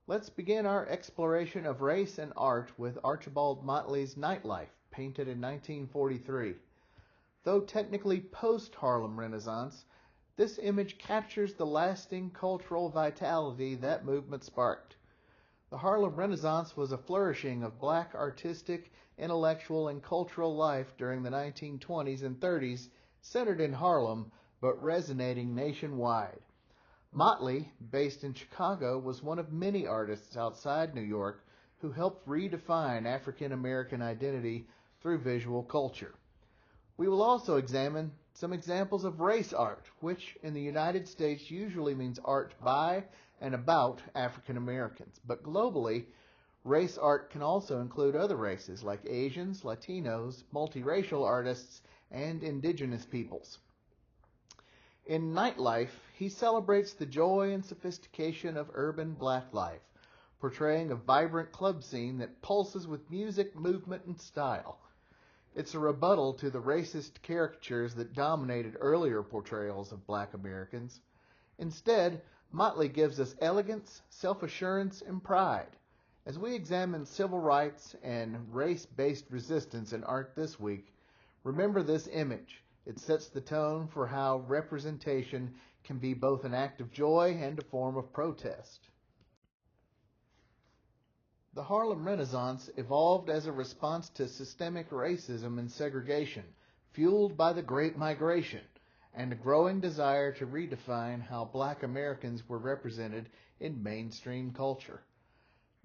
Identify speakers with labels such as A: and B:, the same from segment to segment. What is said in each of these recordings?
A: Let's begin our exploration of race and art with Archibald Motley's Nightlife, painted in 1943. Though technically post-Harlem Renaissance, this image captures the lasting cultural vitality that movement sparked. The Harlem Renaissance was a flourishing of black artistic, intellectual, and cultural life during the 1920s and 30s, centered in Harlem, but resonating nationwide. Motley, based in Chicago, was one of many artists outside New York who helped redefine African American identity through visual culture. We will also examine some examples of race art, which in the United States usually means art by and about African Americans. But globally, race art can also include other races like Asians, Latinos, multiracial artists, and indigenous peoples. In Nightlife, he celebrates the joy and sophistication of urban black life, portraying a vibrant club scene that pulses with music, movement, and style. It's a rebuttal to the racist caricatures that dominated earlier portrayals of black Americans. Instead, Motley gives us elegance, self-assurance, and pride. As we examine civil rights and race-based resistance in art this week, remember this image. It sets the tone for how representation can be both an act of joy and a form of protest. The Harlem Renaissance evolved as a response to systemic racism and segregation, fueled by the Great Migration, and a growing desire to redefine how black Americans were represented in mainstream culture.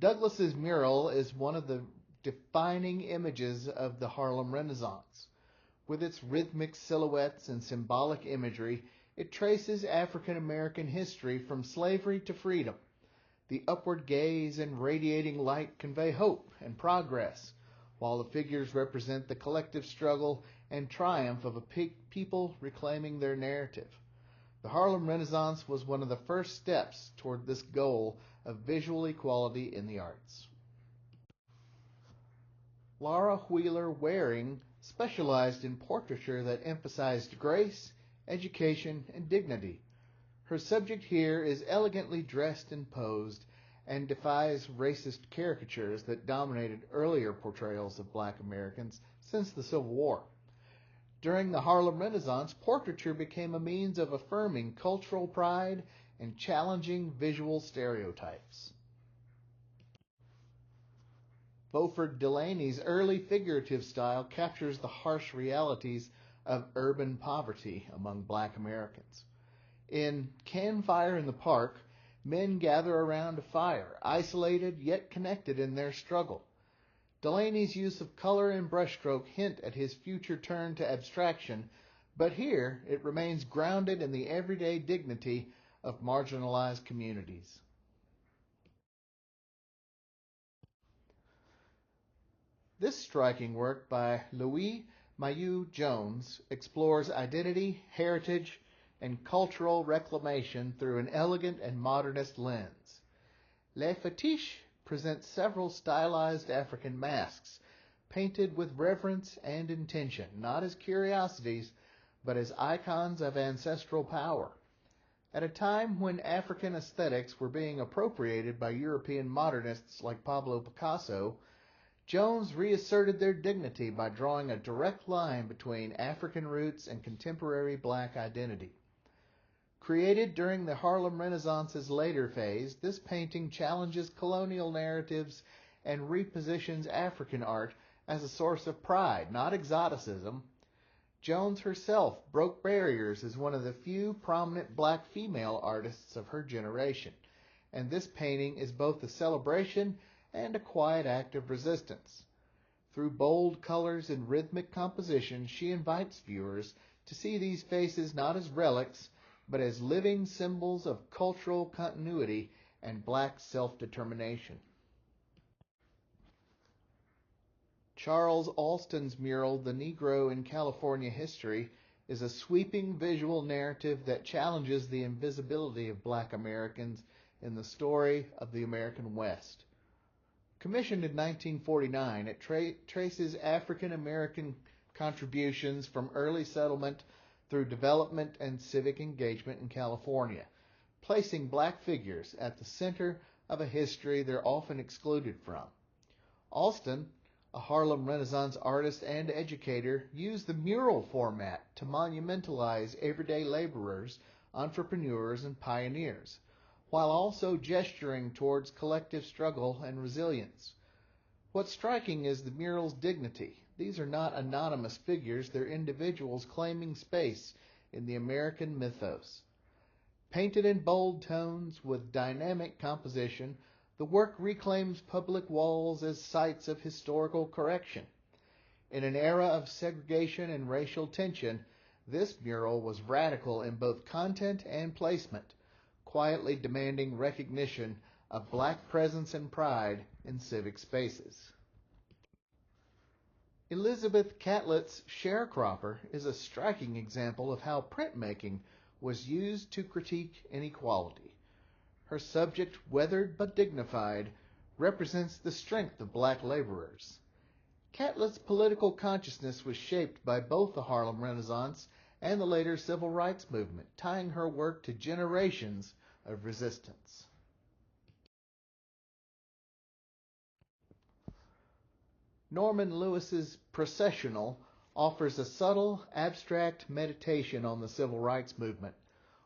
A: Douglas's mural is one of the defining images of the Harlem Renaissance. With its rhythmic silhouettes and symbolic imagery, it traces African American history from slavery to freedom. The upward gaze and radiating light convey hope and progress, while the figures represent the collective struggle and triumph of a people reclaiming their narrative. The Harlem Renaissance was one of the first steps toward this goal of visual equality in the arts. Laura Wheeler Waring specialized in portraiture that emphasized grace, education, and dignity. Her subject here is elegantly dressed and posed and defies racist caricatures that dominated earlier portrayals of black Americans since the Civil War. During the Harlem Renaissance, portraiture became a means of affirming cultural pride and challenging visual stereotypes. Beaufort Delaney's early figurative style captures the harsh realities of urban poverty among black Americans. In Campfire in the Park, men gather around a fire, isolated yet connected in their struggle. Delaney's use of color and brushstroke hint at his future turn to abstraction, but here it remains grounded in the everyday dignity of marginalized communities. This striking work by Louis Mailloux Jones explores identity, heritage, and cultural reclamation through an elegant and modernist lens. Les Fétiches presents several stylized African masks, painted with reverence and intention, not as curiosities, but as icons of ancestral power. At a time when African aesthetics were being appropriated by European modernists like Pablo Picasso, Jones reasserted their dignity by drawing a direct line between African roots and contemporary black identity. Created during the Harlem Renaissance's later phase, this painting challenges colonial narratives and repositions African art as a source of pride, not exoticism. Jones herself broke barriers as one of the few prominent black female artists of her generation, and this painting is both a celebration and a quiet act of resistance. Through bold colors and rhythmic composition, she invites viewers to see these faces not as relics, but as living symbols of cultural continuity and black self-determination. Charles Alston's mural, The Negro in California History, is a sweeping visual narrative that challenges the invisibility of black Americans in the story of the American West. Commissioned in 1949, it traces African American contributions from early settlement through development and civic engagement in California, placing black figures at the center of a history they're often excluded from. Alston, a Harlem Renaissance artist and educator, used the mural format to monumentalize everyday laborers, entrepreneurs, and pioneers, while also gesturing towards collective struggle and resilience. What's striking is the mural's dignity. These are not anonymous figures, they're individuals claiming space in the American mythos. Painted in bold tones with dynamic composition, the work reclaims public walls as sites of historical correction. In an era of segregation and racial tension, this mural was radical in both content and placement, quietly demanding recognition of black presence and pride in civic spaces. Elizabeth Catlett's Sharecropper is a striking example of how printmaking was used to critique inequality. Her subject, weathered but dignified, represents the strength of black laborers. Catlett's political consciousness was shaped by both the Harlem Renaissance and the later Civil Rights Movement, tying her work to generations of resistance. Norman Lewis's Processional offers a subtle, abstract meditation on the Civil Rights Movement,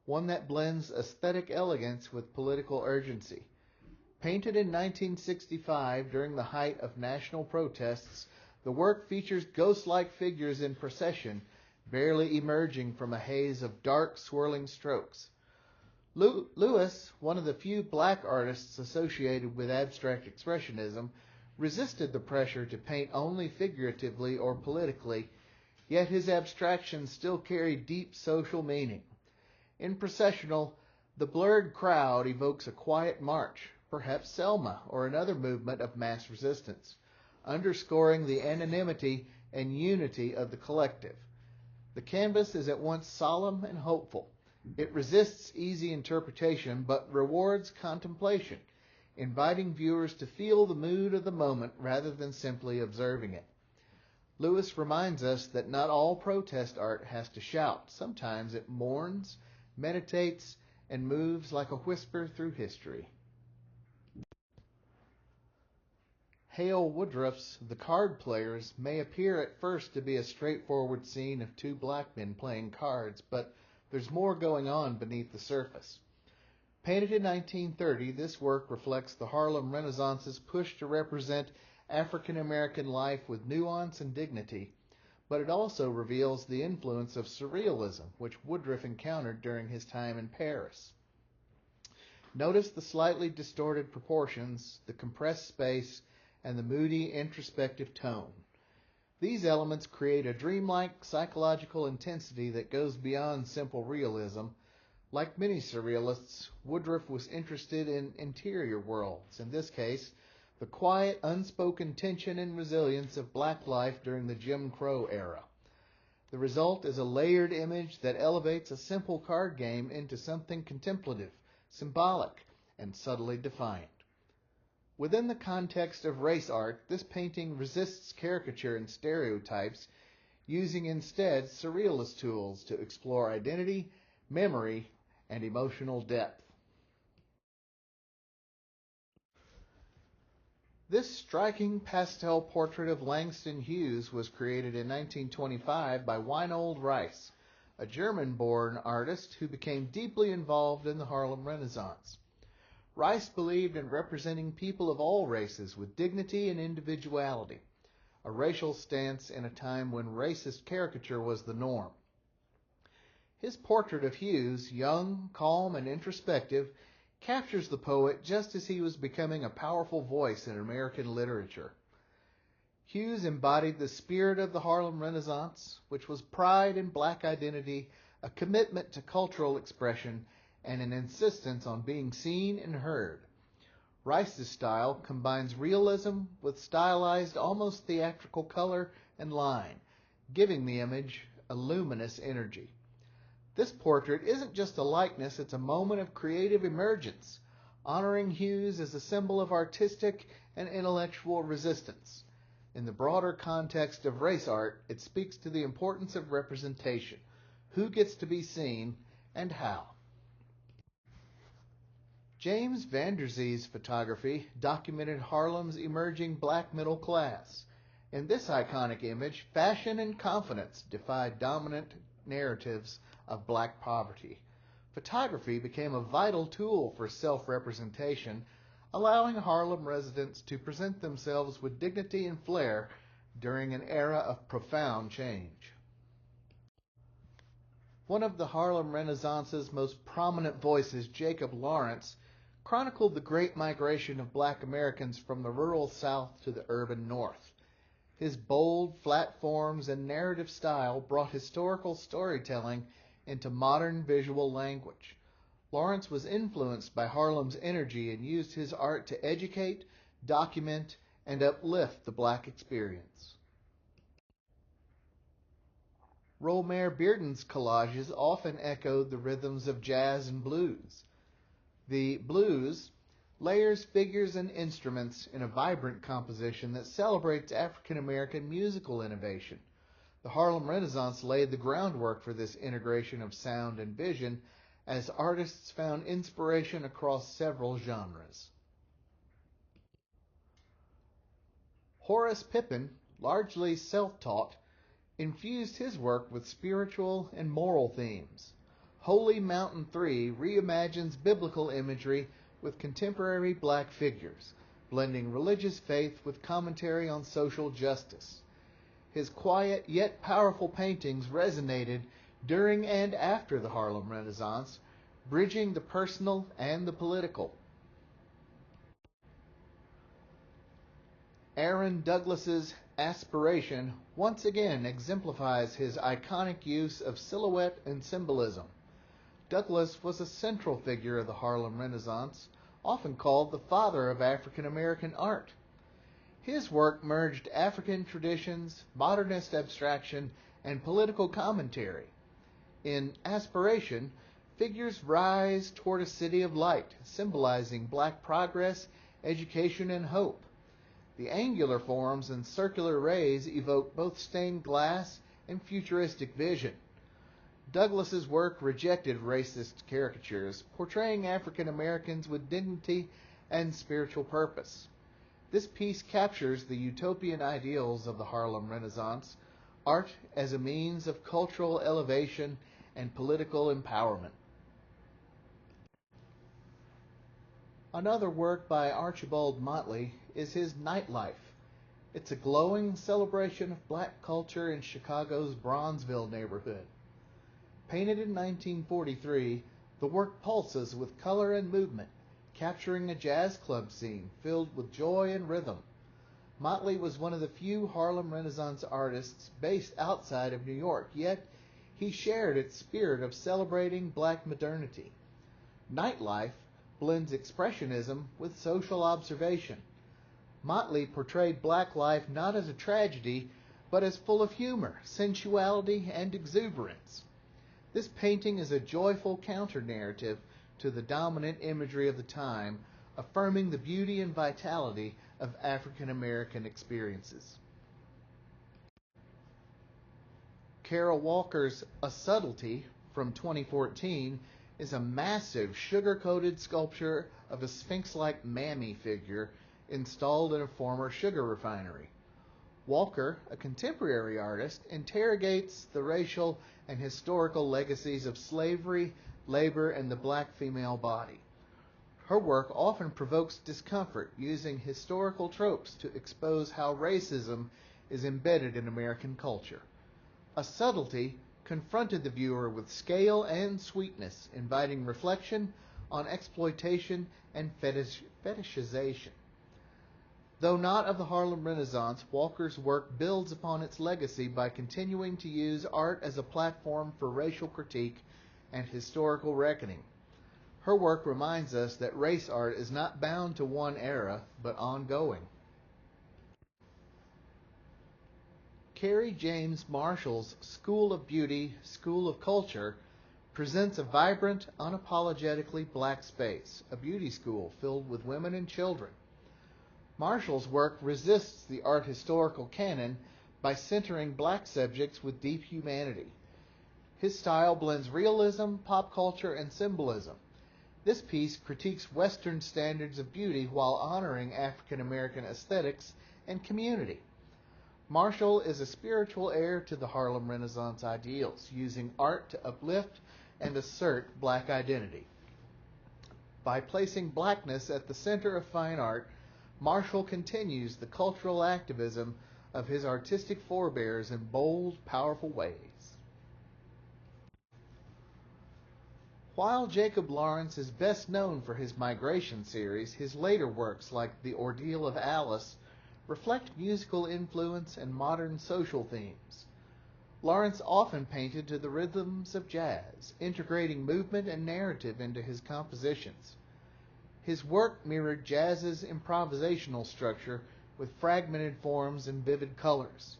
A: one that blends aesthetic elegance with political urgency. Painted in 1965 during the height of national protests, the work features ghost-like figures in procession, barely emerging from a haze of dark, swirling strokes. Lewis, one of the few black artists associated with abstract expressionism, resisted the pressure to paint only figuratively or politically, yet his abstractions still carry deep social meaning. In Processional, the blurred crowd evokes a quiet march, perhaps Selma or another movement of mass resistance, underscoring the anonymity and unity of the collective. The canvas is at once solemn and hopeful. It resists easy interpretation but rewards contemplation, inviting viewers to feel the mood of the moment rather than simply observing it. Lewis reminds us that not all protest art has to shout. Sometimes it mourns, meditates, and moves like a whisper through history. Hale Woodruff's The Card Players may appear at first to be a straightforward scene of two black men playing cards, but there's more going on beneath the surface. Painted in 1930, this work reflects the Harlem Renaissance's push to represent African American life with nuance and dignity, but it also reveals the influence of surrealism, which Woodruff encountered during his time in Paris. Notice the slightly distorted proportions, the compressed space, and the moody, introspective tone. These elements create a dreamlike psychological intensity that goes beyond simple realism. Like many surrealists, Woodruff was interested in interior worlds, in this case, the quiet, unspoken tension and resilience of black life during the Jim Crow era. The result is a layered image that elevates a simple card game into something contemplative, symbolic, and subtly defiant. Within the context of race art, this painting resists caricature and stereotypes, using instead surrealist tools to explore identity, memory, and emotional depth. This striking pastel portrait of Langston Hughes was created in 1925 by Winold Rice, a German-born artist who became deeply involved in the Harlem Renaissance. Rice believed in representing people of all races with dignity and individuality, a racial stance in a time when racist caricature was the norm. His portrait of Hughes, young, calm, and introspective, captures the poet just as he was becoming a powerful voice in American literature. Hughes embodied the spirit of the Harlem Renaissance, which was pride in black identity, a commitment to cultural expression, and an insistence on being seen and heard. Rice's style combines realism with stylized, almost theatrical color and line, giving the image a luminous energy. This portrait isn't just a likeness, it's a moment of creative emergence, honoring Hughes as a symbol of artistic and intellectual resistance. In the broader context of race art, it speaks to the importance of representation, who gets to be seen, and how. James Van Der Zee's photography documented Harlem's emerging black middle class. In this iconic image, fashion and confidence defied dominant narratives of black poverty. Photography became a vital tool for self-representation, allowing Harlem residents to present themselves with dignity and flair during an era of profound change. One of the Harlem Renaissance's most prominent voices, Jacob Lawrence, chronicled the great migration of black Americans from the rural South to the urban North. His bold, flat forms and narrative style brought historical storytelling into modern visual language. Lawrence was influenced by Harlem's energy and used his art to educate, document, and uplift the black experience. Romare Bearden's collages often echoed the rhythms of jazz and blues. The blues layers figures and instruments in a vibrant composition that celebrates African American musical innovation. The Harlem Renaissance laid the groundwork for this integration of sound and vision as artists found inspiration across several genres. Horace Pippin, largely self-taught, infused his work with spiritual and moral themes. Holy Mountain 3 reimagines biblical imagery with contemporary black figures, blending religious faith with commentary on social justice. His quiet yet powerful paintings resonated during and after the Harlem Renaissance, bridging the personal and the political. Aaron Douglas's Aspiration once again exemplifies his iconic use of silhouette and symbolism. Douglas was a central figure of the Harlem Renaissance, often called the father of African American art. His work merged African traditions, modernist abstraction, and political commentary. In Aspiration, figures rise toward a city of light, symbolizing black progress, education, and hope. The angular forms and circular rays evoke both stained glass and futuristic vision. Douglas's work rejected racist caricatures, portraying African Americans with dignity and spiritual purpose. This piece captures the utopian ideals of the Harlem Renaissance, art as a means of cultural elevation and political empowerment. Another work by Archibald Motley is his Nightlife. It's a glowing celebration of black culture in Chicago's Bronzeville neighborhood. Painted in 1943, the work pulses with color and movement, capturing a jazz club scene filled with joy and rhythm. Motley was one of the few Harlem Renaissance artists based outside of New York, yet he shared its spirit of celebrating black modernity. Nightlife blends expressionism with social observation. Motley portrayed black life not as a tragedy, but as full of humor, sensuality, and exuberance. This painting is a joyful counter-narrative to the dominant imagery of the time, affirming the beauty and vitality of African American experiences. Kara Walker's A Subtlety from 2014 is a massive sugar-coated sculpture of a sphinx-like mammy figure installed in a former sugar refinery. Walker, a contemporary artist, interrogates the racial and historical legacies of slavery, labor, and the black female body. Her work often provokes discomfort, using historical tropes to expose how racism is embedded in American culture. A Subtlety confronted the viewer with scale and sweetness, inviting reflection on exploitation and fetishization. Though not of the Harlem Renaissance, Walker's work builds upon its legacy by continuing to use art as a platform for racial critique and historical reckoning. Her work reminds us that race art is not bound to one era, but ongoing. Kerry James Marshall's School of Beauty, School of Culture presents a vibrant, unapologetically black space, a beauty school filled with women and children. Marshall's work resists the art historical canon by centering black subjects with deep humanity. His style blends realism, pop culture, and symbolism. This piece critiques Western standards of beauty while honoring African American aesthetics and community. Marshall is a spiritual heir to the Harlem Renaissance ideals, using art to uplift and assert black identity. By placing blackness at the center of fine art, Marshall continues the cultural activism of his artistic forebears in bold, powerful ways. While Jacob Lawrence is best known for his Migration series, his later works like The Ordeal of Alice reflect musical influence and modern social themes. Lawrence often painted to the rhythms of jazz, integrating movement and narrative into his compositions. His work mirrored jazz's improvisational structure with fragmented forms and vivid colors.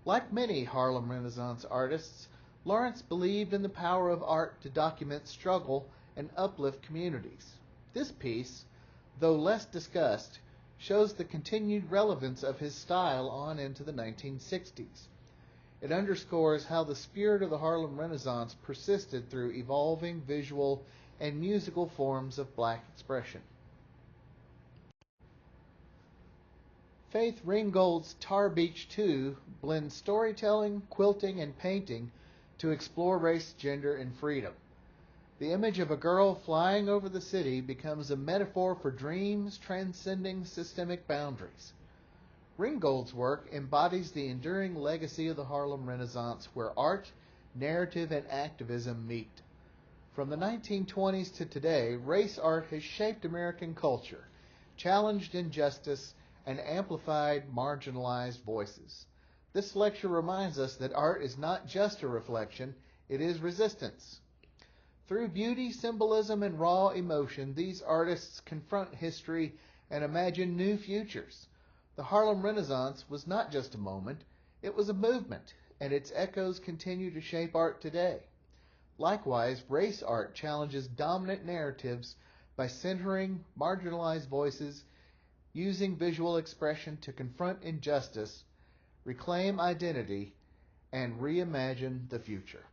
A: Like many Harlem Renaissance artists, Lawrence believed in the power of art to document struggle and uplift communities. This piece, though less discussed, shows the continued relevance of his style on into the 1960s. It underscores how the spirit of the Harlem Renaissance persisted through evolving visual and musical forms of black expression. Faith Ringgold's Tar Beach 2 blends storytelling, quilting, and painting to explore race, gender, and freedom. The image of a girl flying over the city becomes a metaphor for dreams transcending systemic boundaries. Ringgold's work embodies the enduring legacy of the Harlem Renaissance, where art, narrative, and activism meet. From the 1920s to today, race art has shaped American culture, challenged injustice, and amplified marginalized voices. This lecture reminds us that art is not just a reflection, it is resistance. Through beauty, symbolism, and raw emotion, these artists confront history and imagine new futures. The Harlem Renaissance was not just a moment, it was a movement, and its echoes continue to shape art today. Likewise, race art challenges dominant narratives by centering marginalized voices, using visual expression to confront injustice, reclaim identity, and reimagine the future.